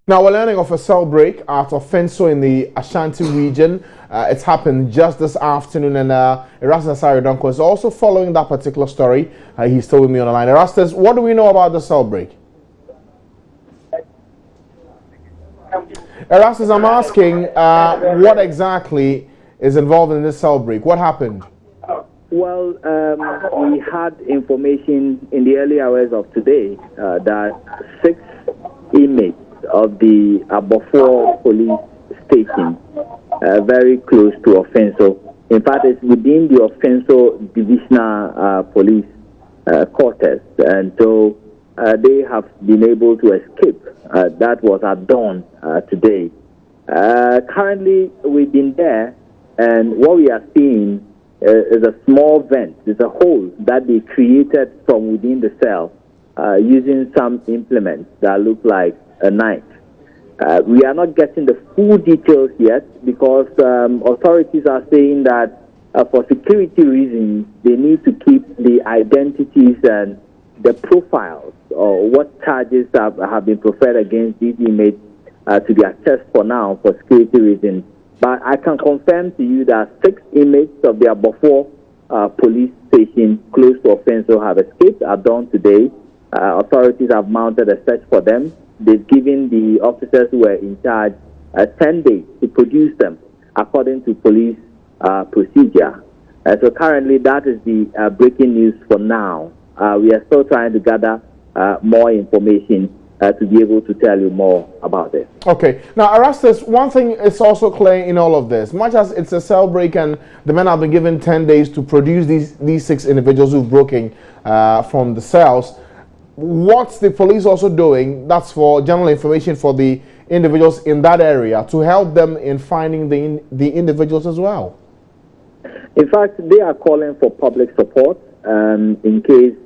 Now we're learning of a cell break at Offinso in the Ashanti region. It's happened just this afternoon, and Erastus Aridonko is also following that particular story. He's still with me on the line. Erastus, what do we know about the cell break? Erastus, I'm asking what exactly is involved in this cell break? What happened? Well, we had information in the early hours of today that 6 inmates of the Abofo police station, very close to Offinso. In fact, it's within the Offinso divisional police quarters, and so they have been able to escape. That was at dawn today. Currently, we've been there, and what we are seeing is a small vent. It's a hole that they created from within the cell using some implements that look like a knife. We are not getting the full details yet because authorities are saying that for security reasons, they need to keep the identities and the profiles or what charges have been preferred against these inmates to be assessed for now for security reasons. But I can confirm to you that 6 inmates of the Abofo police station close to Offinso have escaped at dawn today. Authorities have mounted a search for them. They've given the officers who were in charge 10 days to produce them according to police procedure. So currently that is the breaking news for now. We are still trying to gather more information to be able to tell you more about it. Okay. Now, Erastus, one thing is also clear in all of this. Much as it's a cell break and the men have been given 10 days to produce these 6 individuals who've broken from the cells, what's the police also doing? That's for general information for the individuals in that area to help them in finding the individuals as well. In fact, they are calling for public support in case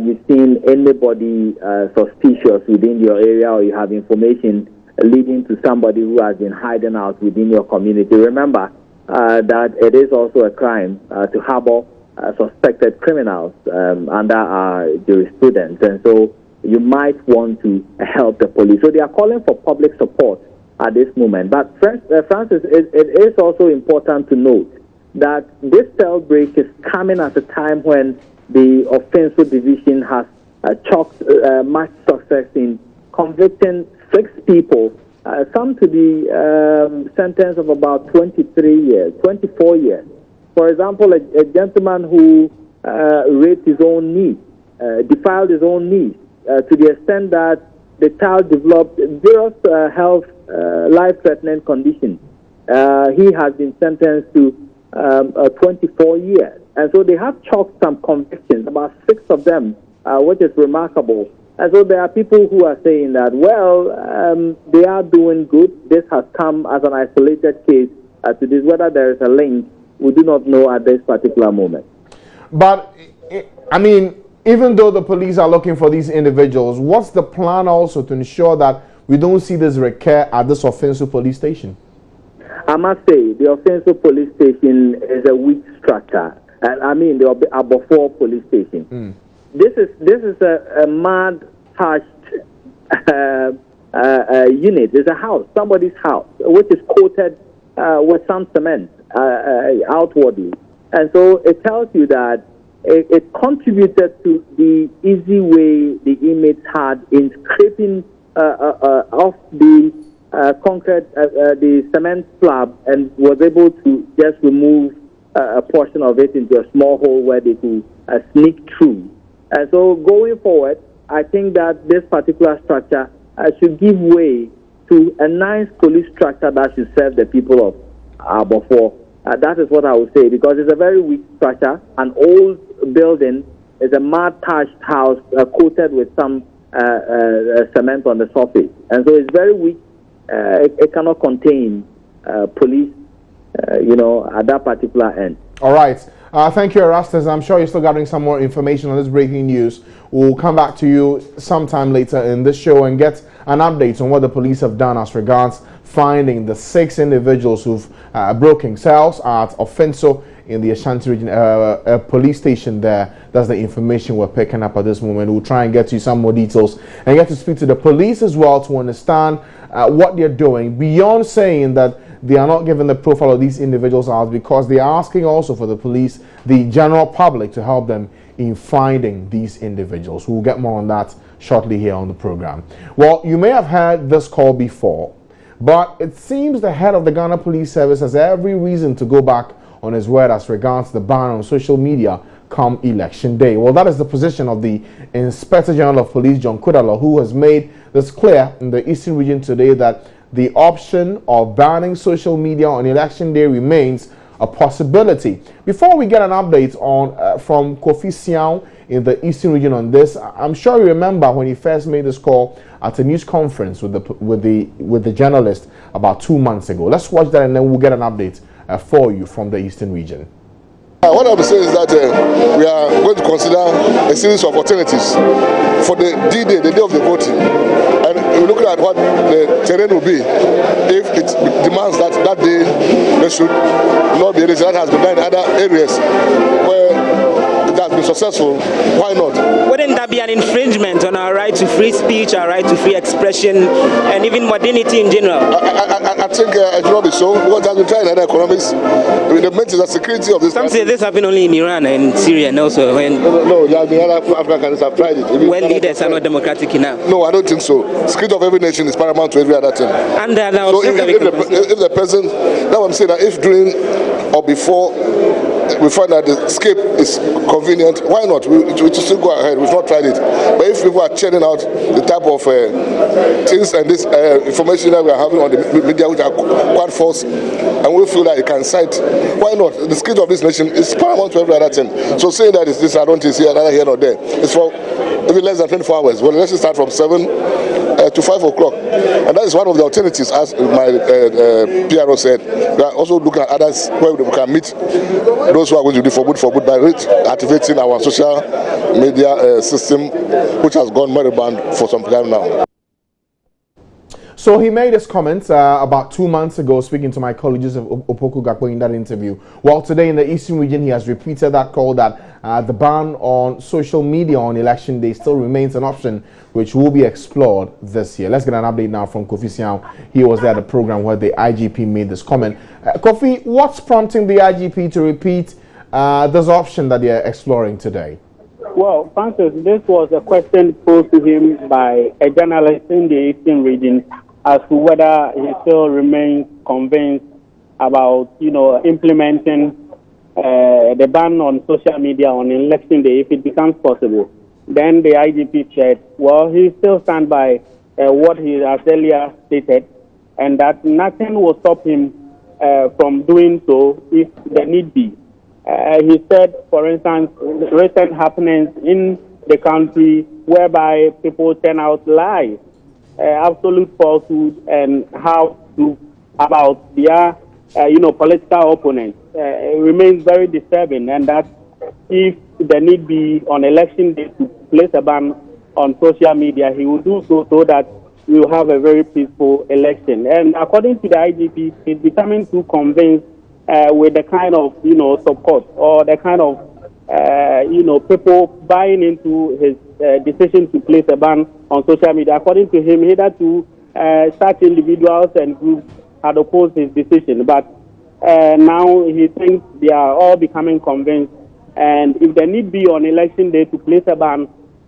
you've seen anybody suspicious within your area or you have information leading to somebody who has been hiding out within your community. Remember that it is also a crime to harbor suspected criminals under our jurisprudence, and so you might want to help the police. So they are calling for public support at this moment. But Francis, it is also important to note that this cell break is coming at a time when the Offinso division has chalked much success in convicting 6 people, some to the sentence of about 23 years, 24 years. For example, a gentleman who raped his own niece, defiled his own niece, to the extent that the child developed various health, life-threatening conditions. He has been sentenced to 24 years. And so they have chalked some convictions, about 6 of them, which is remarkable. And so there are people who are saying that, well, they are doing good. This has come as an isolated case to this. Whether there is a link, we do not know at this particular moment. But, I mean, even though the police are looking for these individuals, what's the plan also to ensure that we don't see this recur at this Offinso police station? I must say, the Offinso police station is a weak structure. I mean, the Abofo police station. This is a mud hatched unit. It's a house, somebody's house, which is coated with some cement outwardly. And so it tells you that it contributed to the easy way the inmates had in scraping off the concrete, the cement slab, and was able to just remove a portion of it into a small hole where they could sneak through. And so going forward, I think that this particular structure should give way to a nice police structure that should serve the people of Abofo. That is what I would say, because it's a very weak structure, an old building. It's a mud-thatched house coated with some cement on the surface. And so it's very weak. It cannot contain police, at that particular end. All right. Thank you, Erastus. I'm sure you're still gathering some more information on this breaking news. we'll come back to you sometime later in this show and get an update on what the police have done as regards finding the 6 individuals who've broken cells at Offinso in the Ashanti region, a police station there. That's the information we're picking up at this moment. We'll try and get you some more details and get to speak to the police as well to understand what they're doing, beyond saying that they are not giving the profile of these individuals out, because they are asking also for the police, the general public, to help them in finding these individuals. We'll get more on that shortly here on the program. Well, you may have heard this call before, but it seems the head of the Ghana Police Service has every reason to go back on his word as regards the ban on social media come election day. Well, that is the position of the Inspector General of Police, John Kudalo, who has made this clear in the Eastern region today that the option of banning social media on election day remains a possibility. Before we get an update on from Kofi Siao in the Eastern region on this, I'm sure you remember when he first made this call at a news conference with the journalist about 2 months ago. Let's watch that and then we'll get an update for you from the Eastern region. What I would say is that we are going to consider a series of alternatives for the D-Day, the day of the voting. And we're looking at what the terrain will be if it demands that that day there should not be anything that has been done in other areas where it has been successful. Why not? Wouldn't that be an infringement on our right to free speech, our right to free expression, and even modernity in general? I think it will not be so, because it has been tried in other economies. I mean, the main is the security of this Some country. say this happened only in Iran and Syria, and also when No, there have been other African countries have tried it. when leaders are not democratic enough. No, I don't think so. Security of every nation is paramount to every other thing. And there are So options that we can consider. if the president, now I'm saying that if during or before we find that the escape is convenient, why not? We still go ahead. We've not tried it. But if people are churning out the type of things and this information that we are having on the media, which are quite false, and we feel that it can cite, why not? The state of this nation is paramount to every other thing. So saying that it's this, I don't see another here or there. It's for even less than 24 hours. Well, let's start from 7 to 5 o'clock. And that is one of the alternatives, as my PRO said. We are also looking at others where we can meet those who are going to do for good by activating our social media system, which has gone moribund for some time now. So he made his comments about 2 months ago, speaking to my colleague Joseph Opoku Gakpo in that interview. Well, today in the Eastern region, he has repeated that call that the ban on social media on election day still remains an option which will be explored this year. Let's get an update now from Kofi Siao. He was there at the program where the IGP made this comment. Kofi, what's prompting the IGP to repeat this option that they are exploring today? Well, Francis, this was a question posed to him by a journalist in the Eastern region as to whether he still remains convinced about, implementing the ban on social media on election day if it becomes possible. Then the IGP said, well, he still stands by what he has earlier stated, and that nothing will stop him from doing so if there need be. He said, for instance, recent happenings in the country whereby people turn out lies, absolute falsehood, and how to about their, political opponents remains very disturbing, and that if there need be on election day to place a ban on social media, he will do so that we will have a very peaceful election. And according to the IGP, he's becoming too convinced with the kind of, support or the kind of, people buying into his decision to place a ban on social media. According to him, hitherto such individuals and groups had opposed his decision, but now he thinks they are all becoming convinced, and if there need be on election day to place a ban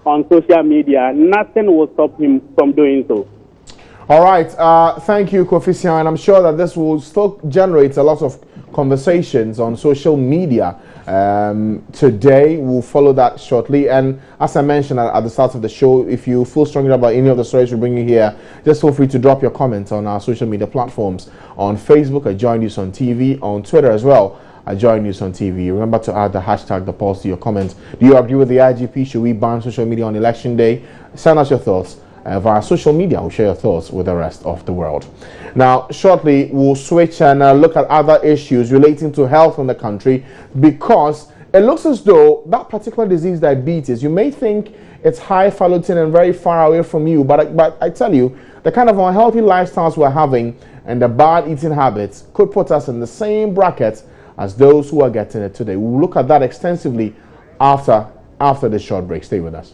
on social media, nothing will stop him from doing so. All right, thank you, Kofi Siao, and I'm sure that this will still generate a lot of conversations on social media today. We'll follow that shortly, and as I mentioned at the start of the show, if you feel strongly about any of the stories we bring you here, just feel free to drop your comments on our social media platforms. On Facebook at Joy News on TV, on Twitter as well at Joy News on TV. Remember to add the hashtag the pulse to your comments. Do you agree with the IGP? Should we ban social media on election day? Send us your thoughts via social media. We'll share your thoughts with the rest of the world. Now, shortly, we'll switch and look at other issues relating to health in the country, because it looks as though that particular disease, diabetes, you may think it's highfalutin and very far away from you, but I tell you, the kind of unhealthy lifestyles we're having and the bad eating habits could put us in the same bracket as those who are getting it today. We'll look at that extensively after the short break. Stay with us.